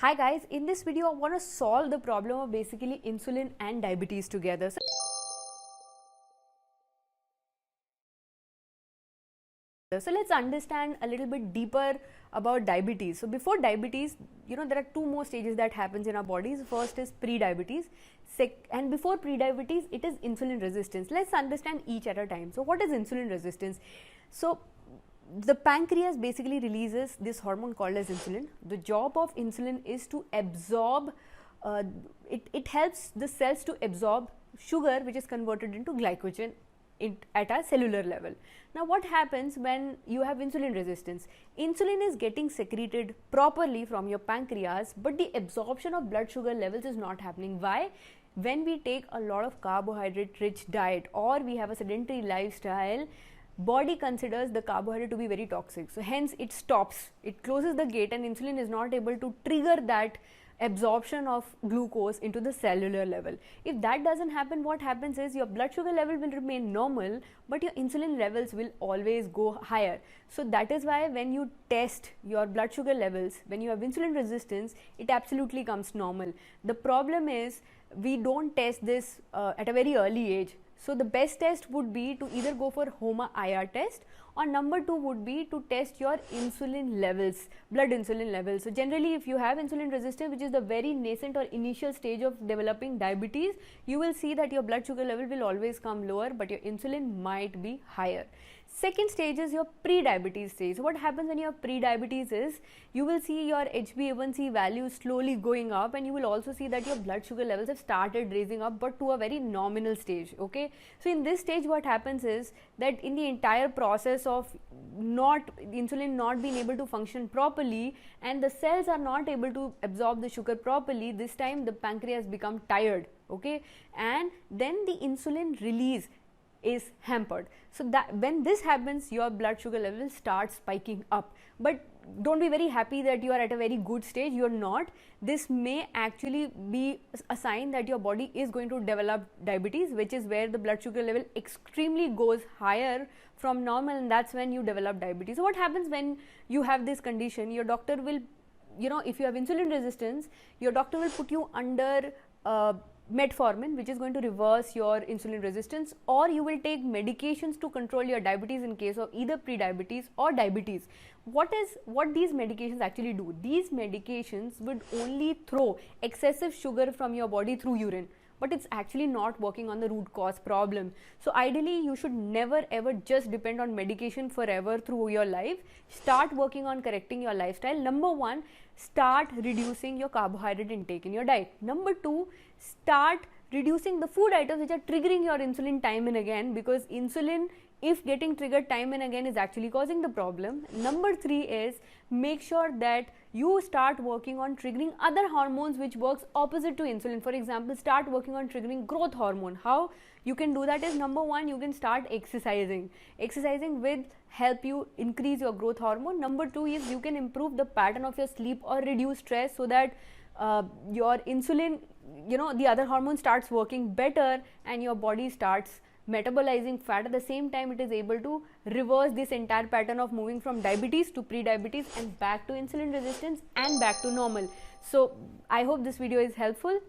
Hi guys, in this video I want to solve the problem of basically insulin and diabetes together. So let's understand a little bit deeper about diabetes. So before diabetes, there are two more stages that happens in our bodies. First is pre-diabetes, and before pre-diabetes it is insulin resistance. Let's understand each at a time. So what is insulin resistance? So the pancreas basically releases this hormone called as insulin. The job of insulin is to absorb, it helps the cells to absorb sugar which is converted into glycogen at a cellular level. Now what happens when you have insulin resistance? Insulin is getting secreted properly from your pancreas, but the absorption of blood sugar levels is not happening. Why? When we take a lot of carbohydrate rich diet or we have a sedentary lifestyle, body considers the carbohydrate to be very toxic. So hence it stops, it closes the gate, and insulin is not able to trigger that absorption of glucose into the cellular level. If that doesn't happen, what happens is your blood sugar level will remain normal, but your insulin levels will always go higher. So that is why when you test your blood sugar levels, when you have insulin resistance, it absolutely comes normal. The problem is we don't test this at a very early age. So the best test would be to either go for HOMA IR test, or number 2 would be to test your insulin levels, blood insulin levels. So generally if you have insulin resistance, which is the very nascent or initial stage of developing diabetes, you will see that your blood sugar level will always come lower, but your insulin might be higher. Second stage is your pre-diabetes stage. So what happens when you have pre-diabetes is you will see your HbA1c values slowly going up, and you will also see that your blood sugar levels have started raising up, but to a very nominal stage. Okay, so in this stage what happens is that in the entire process of insulin not being able to function properly and the cells are not able to absorb the sugar properly, this time the pancreas become tired. Okay, and then the insulin release is hampered. So that when this happens, your blood sugar level starts spiking up. But don't be very happy that you are at a very good stage. You are not. This may actually be a sign that your body is going to develop diabetes, which is where the blood sugar level extremely goes higher from normal, and that's when you develop diabetes. So what happens when you have this condition? Your doctor will, if you have insulin resistance, your doctor will put you under metformin, which is going to reverse your insulin resistance, or you will take medications to control your diabetes in case of either pre-diabetes or diabetes. What these medications actually do? These medications would only throw excessive sugar from your body through urine, but it's actually not working on the root cause problem. So ideally you should never ever just depend on medication forever through your life. Start working on correcting your lifestyle. Number 1, start reducing your carbohydrate intake in your diet. Number 2, start reducing the food items which are triggering your insulin time and again, because insulin, if getting triggered time and again, is actually causing the problem. Number 3 is make sure that you start working on triggering other hormones which works opposite to insulin. For example, start working on triggering growth hormone. How you can do that is, number 1, you can start exercising. Exercising will help you increase your growth hormone. Number 2 is you can improve the pattern of your sleep or reduce stress, so that your insulin, the other hormone starts working better and your body starts metabolizing fat. At the same time, it is able to reverse this entire pattern of moving from diabetes to pre-diabetes and back to insulin resistance and back to normal. So I hope this video is helpful.